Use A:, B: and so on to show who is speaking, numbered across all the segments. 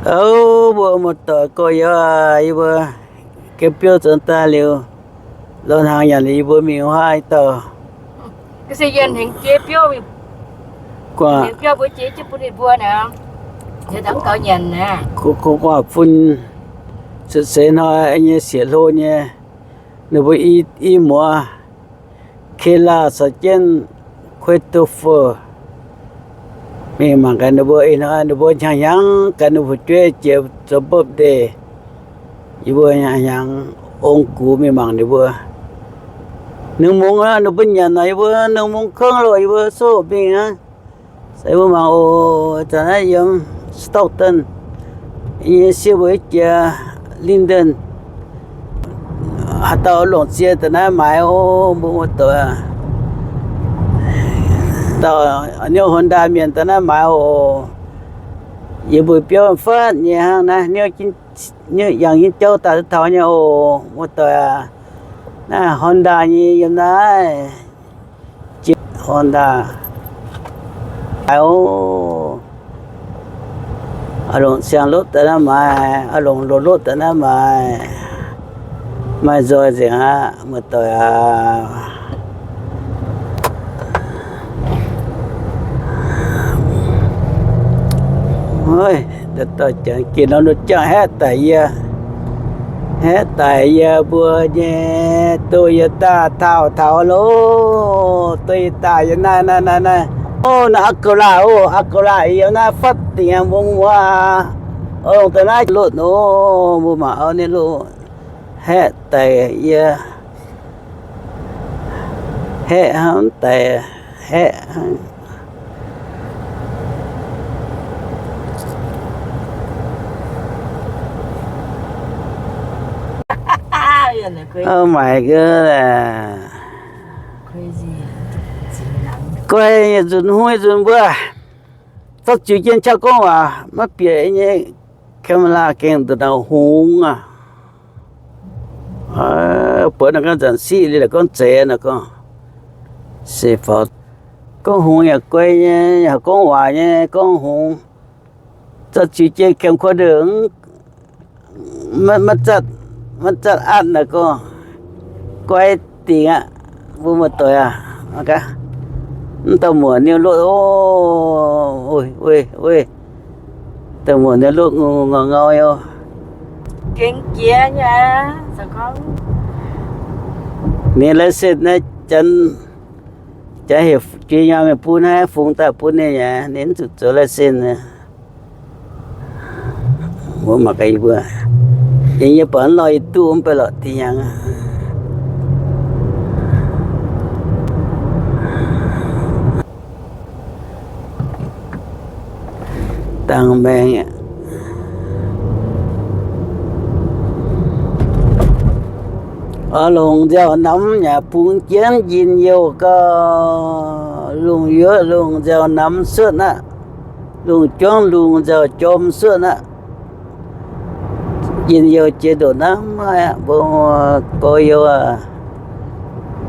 A: bữa một tuổi coi bữa cái biểu chúng ta liều lần hàng nhà đi bữa mình hai tờ
B: cái gì dân hình chế biểu
A: qua
B: biểu bữa chế chứ bữa đi bữa nè thì thằng cậu nhìn nè
A: có quả phun sự sẽ nói anh ấy xỉa lô nha nếu bữa y mùa khi là sự kiện quét tu phở mình mang cái nó bữa nó bữa nhang nhang cái nó bữa chơi chiều cho bớt đề bữa nhang nhang ông cụ mình mang đi bữa nương mông á nó bên nhà này bữa nương mông không rồi bữa số bình á sai bữa mang ô cho nó giống Stockton như siêu bữa chia Linden tao lộn xe từ nãy mai ô bữa tuổi tao nếu Honda miền từ nãy mai ô giờ buổi biểu phát nhà hàng này nếu chính như dạng như châu ta tháo nhau ô một tuổi nè Honda như vậy này Honda ô lộn xe lốt từ nãy mai lộn lốt từ nãy mai rồi gì hả một tuổi ôi để tôi chẳng kia nó chẳng hết tại bữa nhé tôi ta thảo lô tôi ta này ô nó akula yêu nó phát tiền bông hoa ô cái này lụt nó bữa mà ở đây lụt hết tại hết không tại hết oh my god quay dùn hôi dùn bữa phát chủ kiến cho con à mất bể nhé camera kèm từ đầu hùng bữa nó con dàn xì là con trẻ nó con xì phật con hùng nhà quay nhé nhà con hòa nhé con hùng phát chủ kiến kèm qua đường mất chất ăn là con quay tiền ạ vô một tuổi ok tao muốn nhiều lỗ ôi tao muốn nhiều lỗ ngò yêu
B: kinh chia nha sao không
A: nè lấy xịt này chân chả hiểu chia nhau mà phun hay phun ta phun này nhá đến chỗ lấy xịt này muốn mặc cái bữa vậy như bọn lo itu không phải lo tiền tăng bèn ở lùng giàu nắm nhà phun chén nhìn nhiều có lùng dứa lùng giàu nắm suốt á lùng chón lùng giàu chôm suốt á nhìn nhiều chế độ nắm bố coi yêu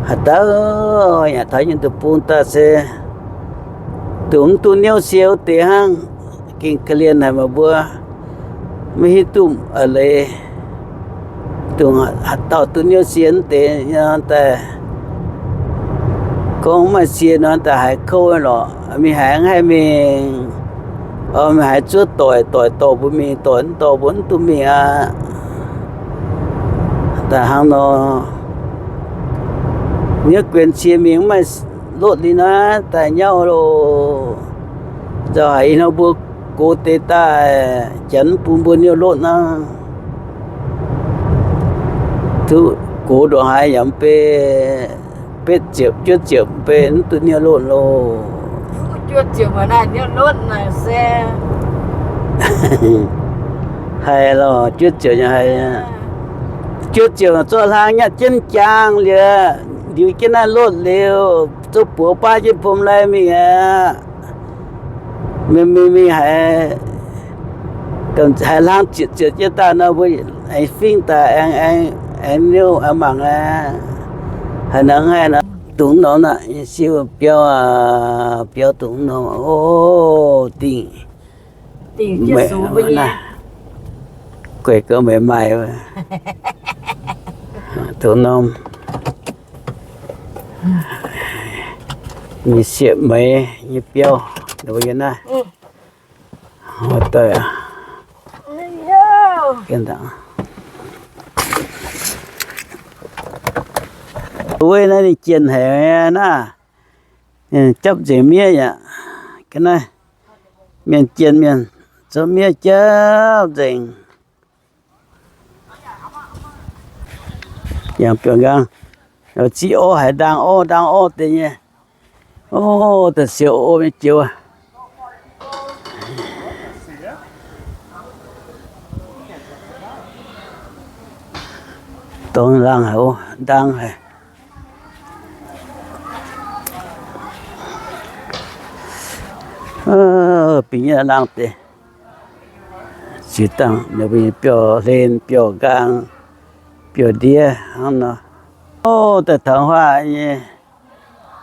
A: hạt táo nhà thấy những tụi phun ta sẽ tưởng tu nêu siêu tiền hàng kinh kalian này mà bữa mới hitung ở đây tưởng hạt táo tu nêu xiên tiền như ta con mà xiên nó ta hay khâu nó mình hàng hay mình mình hay chút tuổi của mình tuổi bốn tụi mình ta hàng nó nhớ quyền chia miếng mà lột đi nó tại nhau rồi giờ nó buộc cô tê ta chấn buồn nhiều lột nó thứ cố độ hai giảm pe chút chịu pe tụi nhiều lột luôn
B: chút chịu mà này nhiều lột này xe
A: hay lo chút chịu như hay chút chịu cho hàng nhá chân trang liền điều cái này lột liều cho bố ba chứ bố lại mình hay cần hay làm chuyện cho ta nó với anh phim ta anh yêu anh bằng hay nắng hay nó tụng nó nè siêu biểu tụng nó ô tiền
B: chứ số bây giờ
A: quậy cỡ mềm mại mà tụi nôm như xịa mấy như piao đối với nó hồi tới à kiên thẳng tôi nó đi chiên hè na chấp gì mía vậy cái này miền chiên miền cho mía chấp gìอย่างเปลี่ยนกันเราจีโอ还当โอ的呢哦的小โอ没久啊当然好当係邊一浪的只當那邊表練表鋼表爹好呢哦的童話也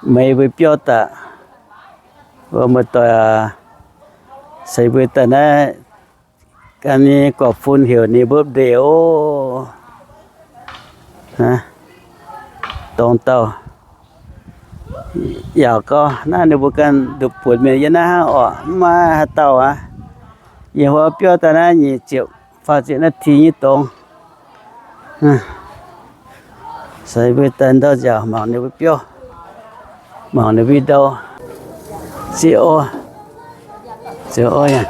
A: 沒會表達我們對誰會對呢กันนี้ก็ฟุ้นเหี่ยวนี่ปุ๊บเดียวฮะตรงเตาอยากก็น่าดูบุกันดูปวดเมียนะฮะอ๋อมาเตาอ่ะอย่าว่าเปียวแต่นั้นนี่เจ็บฟาจินาทีนี่ตรงใส่ไปตันเตาจะมองในเปียวมองในวิดีโอเสียวอย่าง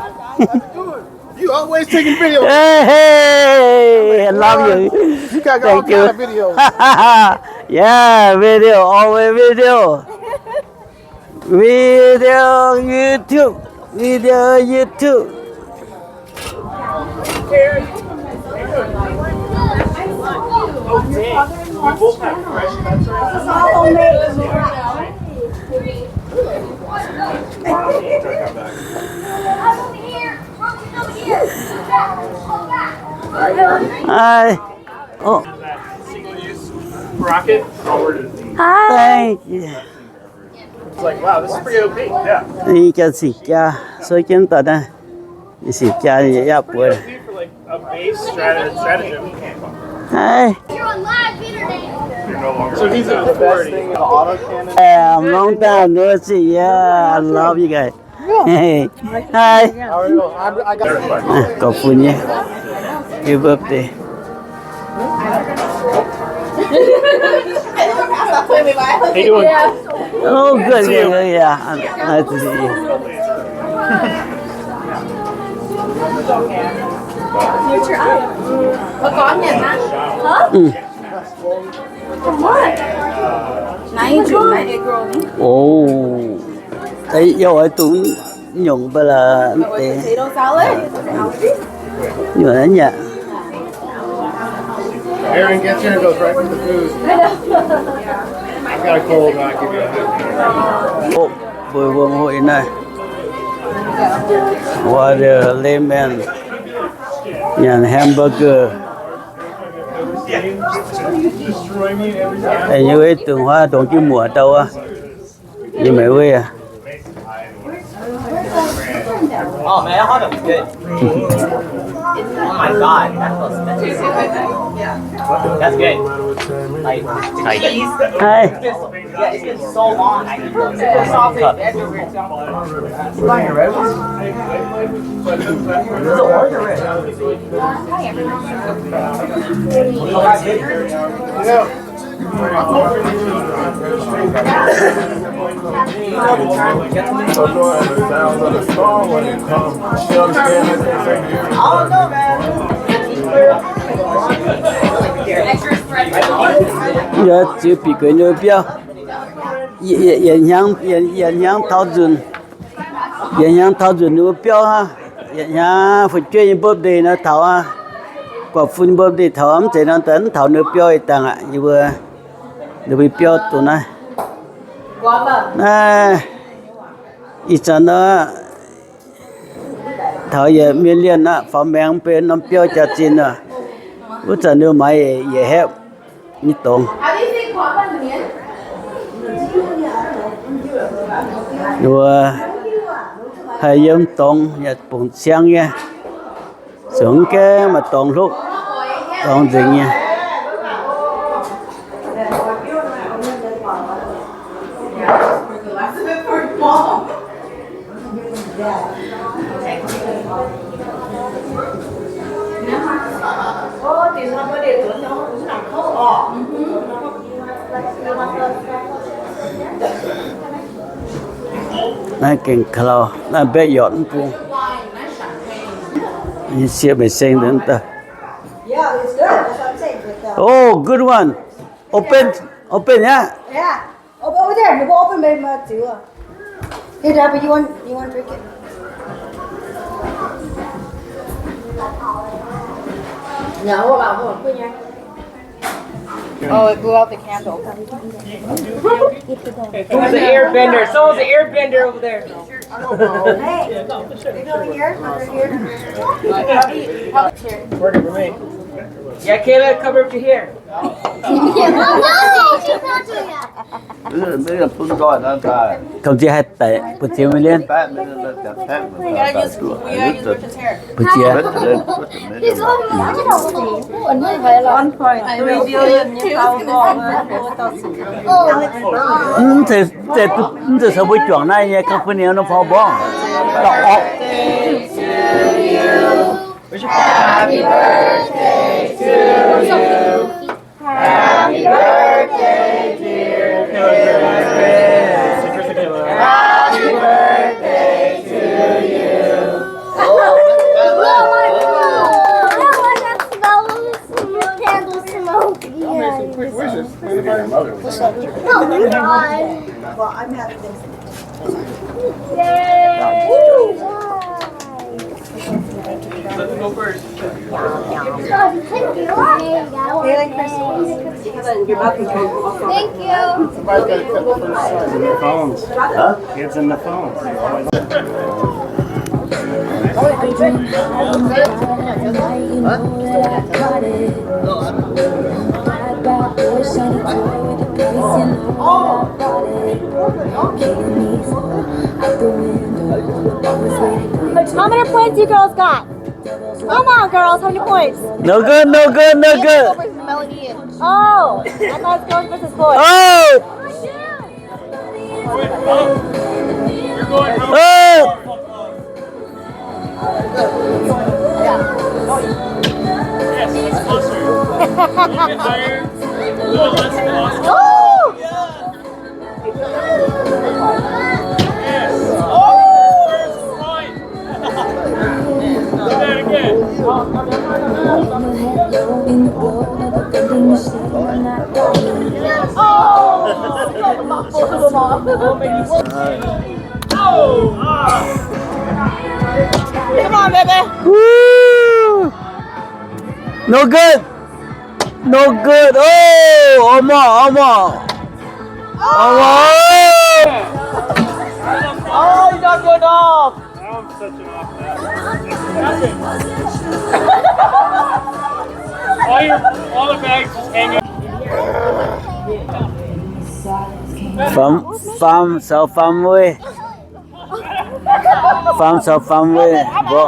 C: You always taking videos.
A: Hey, I love you.
C: You got all kind of videos.
A: Yeah, video, always video. Video YouTube.
C: We both have fresh cuts.
A: Hi. Oh.
C: Single-use rocket over to the.
A: Thank you.
C: It's like, wow, this is pretty OP. Yeah.
A: Đi cho xịt cha, xôi kiến tật á. Đi xịt cha thì dễ
C: Pretty
A: bữa.
C: OP for like a base stratagem.
A: Hi.
D: You're on live internet.
C: You're no longer. So he's a authority. Autocannon.
A: Yeah, long time no see. Yeah, I love you guys. Hey. Hi.
C: How are you? I got.
A: Có phun nhé. Happy birthday.
C: How you doing?
A: Oh, good. Yeah. Nice to see you.
D: Có nhận á? Hả? Nãy chuyện này đi rồi.
A: Ồ. Đấy, yêu ấy tụng nhung bà là tệ.
D: Thì đâu sao ấy?
A: Nhưng mà nhỉ.
C: Aaron gets in and goes right to the food. I've got a cold, but I'll give you a hand.
A: Ồ, buổi vương hội này. Water, lemon, and hamburger.
C: Destroy me every time.
A: Hey, như ấy tường hoa đồng chí mùa đâu á. Như mày quê à.
E: Oh man, that hot dog was good. Oh my god, that's good. Like cheese.
A: Hi.
E: Yeah, it's been so long. I need to soft cup. You buying your red ones? This is a orange or red? I don't know, man.
A: Giờ chỉ bị cái nơi biểu hiện nhang thao dùn nó biểu ha hiện nhang phải chơi birthday nó thao ha quả phun birthday thao ấm thì nó tấn thao nó biểu tăng ạ như vừa nó bị biểu tụi này ít cho nó thao giờ miền liên á phòng mèn bên nó biểu cho chín à bữa giờ nếu mày về hẹp như tông rồi hay yếm tông nhật bụng sáng nha xuống cái mà toàn lúc toàn zingh nha. Này kinh khalo, này bé dọn pu. You see me saying that.
D: Yeah, it's good. That's what I'm saying. But,
A: Oh, good one. Open, yeah.
D: yeah. Over there. You go open my too. Here, Dad, but you want to drink it? No, about what? Oh, it blew out the candle.
E: Who's the airbender? Someone's an airbender over there.
D: Hey, you go over here, under here.
E: Working for me. Yeah, Kayla, cover up to here.
C: Bây giờ phun gọi nó ta.
A: Không chỉ hai tệ, bữa chiều mới lên.
C: Bát mới là chặt thép mà ta tuổi.
A: Bữa chiều.
C: Bớt lên, bớt lên.
A: Thì sao buổi chọn này nha, các phụ nữ nó phò bong. Đỏ.
B: Happy birthday to you. Happy birthday, dear Chris. Happy birthday to you.
F: Oh my God. Candle smoke.
C: Where's this? Your mother was.
F: Oh my God.
D: Well, I'm having this.
F: Yay.
E: Let's go first.
F: Thank you. Thank you.
C: Somebody's got to cut the first side.
G: In their phones.
C: Huh?
G: Kids in the phones.
F: How many points you girls got? Come on, girls. How many points?
A: No good, no good, no good.
F: Oh, I thought it was girls versus boys.
A: Oh! Oh!
F: Come on, baby.
A: Woo! No good. No good. Oh, Omar.
E: Oh, you got good off.
G: I'm such an off all the bags just hang out.
A: Farm way. Bo.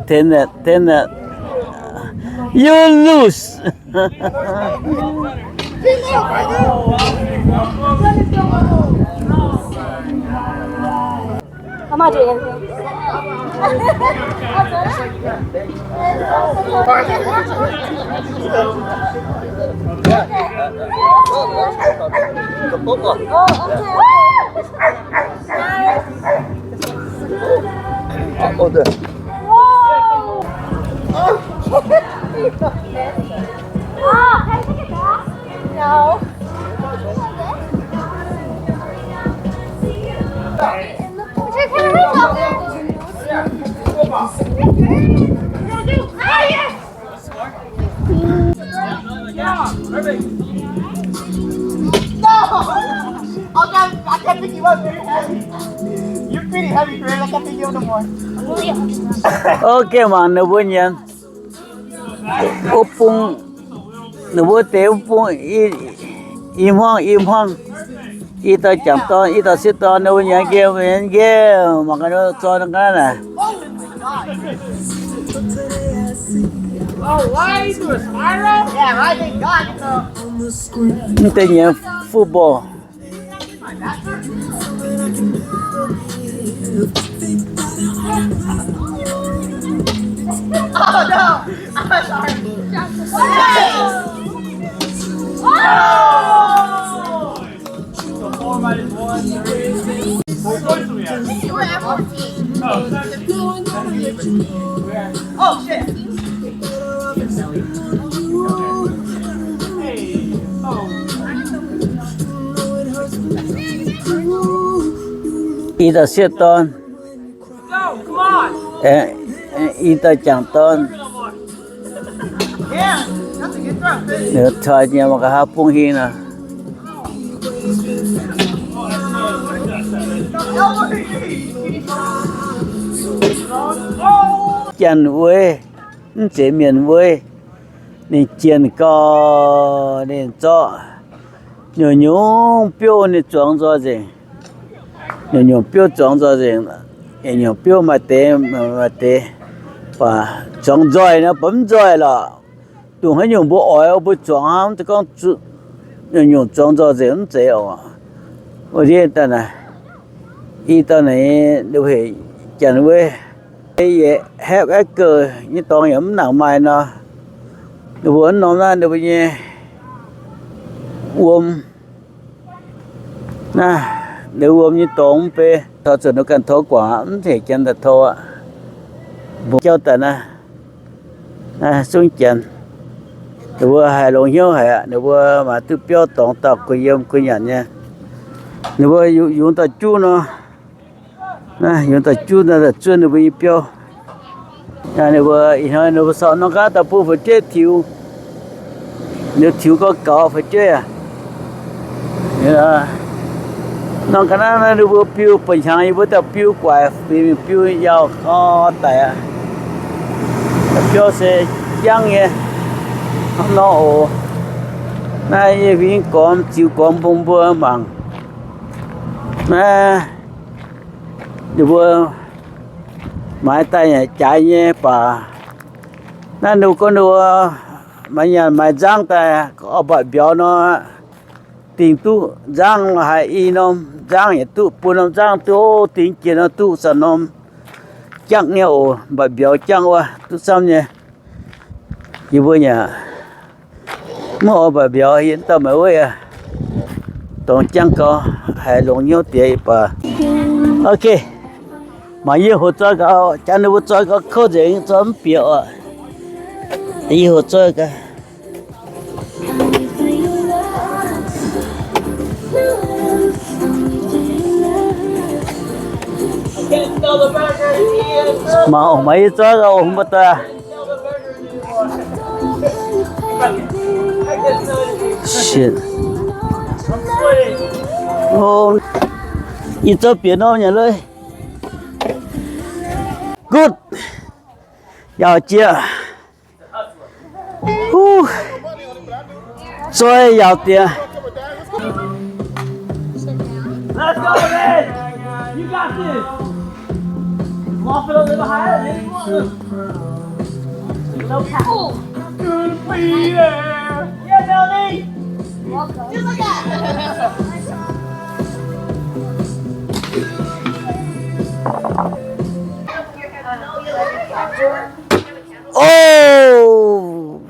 A: Ten it. You lose.
F: I'm not doing anything. Oh, can I take it back? No.
E: I can't pick you up. You're pretty heavy, Chris. I can't pick you up no more.
A: Okay, man, no one yan. Upung, no what they upung, im hong. Ita chạm to, ita sit to, no one yan game, mà cái đó cho nó cái này.
E: Oh, why you do a spiral? Yeah, right. Thank God.
A: Tình nhớ football.
E: Oh no! I'm sorry.
G: So 4 minus 1, 3. What points do we have?
B: You were at 14.
E: Oh shit!
G: Hey. Oh.
A: Ida siết ton.
E: Go! Come on!
A: Ida chẳng ton.
E: Yeah, that's a good throw. Finish.
A: Nếu thôi nhà mà cả phung hi nè. Chăn vui, chế miền vui, nên chăn co nên cho, nhiều nhiều biểu nên chọn cho gì, nhiều nhiều biểu chọn cho gì, nhiều biểu mà té, và chọn rồi nó bấm rồi là, tụi hắn nhiều bộ ỏi bộ chọn ham, thì con nhiều nhiều chọn cho gì cũng dễ à, ở đây ta này, ý ta này đều phải chăn vui. Vậy hẹp cái cờ như toàn nhóm nào mày nó được muốn nó ra được bao nhiêu nè nếu như tổng pe thọ chuẩn nó cần thọ quả thì chân thật thọ cho tận xuống chân nếu hai lồng hiếu hệ nếu mà tôi biểu tổng tập của em của nhà nha nếu dùng ta chú nó dùng ta chú nó là chuyên được bao nhiêu biểu nếu sợ nó cá tập phải chết thiếu nếu thiếu có cỏ phải chết nó cái nó được biểu bình thường như tập biểu quài biểu giàu có tài biểu sẽ giang nghe nó này vì con chịu con bông bơ bằng được máy tay này chạy nhé bà nó đâu có đâu mà nhà máy giang tay có bài biểu nó tiền tu giang hay y nó giang nhà tu bún nó giang tu tiền kia nó tu sản nó chắc nhau bài biểu chắc qua tu xong nhé như bây giờ mua bài biểu hiện tại mấy vậy tổng chắc có hay lồng nhau tiền bà ok mà yêu hồ cho cái cha nó cho cái khâu gì chấm biểu à yêu hồ cho cái mà ông mấy cho cái ông bắt ta shit oh ít cho biểu nó nhỉ lời good giàu chưa rồi giàu tiền
E: Let's go, man! You got this! Walk it a little higher. No cap. Good leader! Yeah, Melanie! Just like that!
A: oh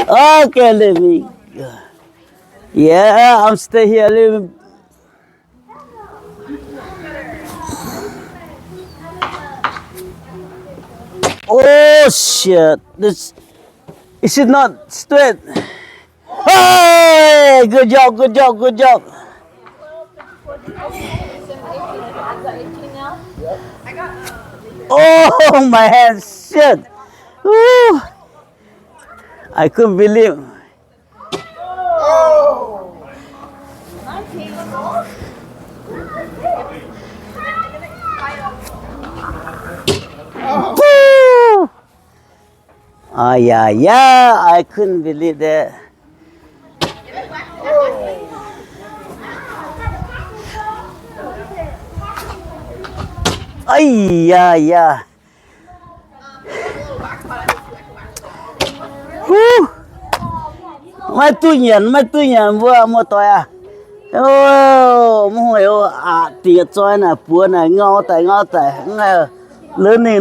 A: okay living yeah I'm stay here living oh shit this is it not straight hey good job oh my hand shit Woo. I couldn't believe Woo. Yeah I couldn't believe that ấy da mấy tôi nhận vừa mua tôi à ô mua tiệt cho nè bữa này ngao tại lớn này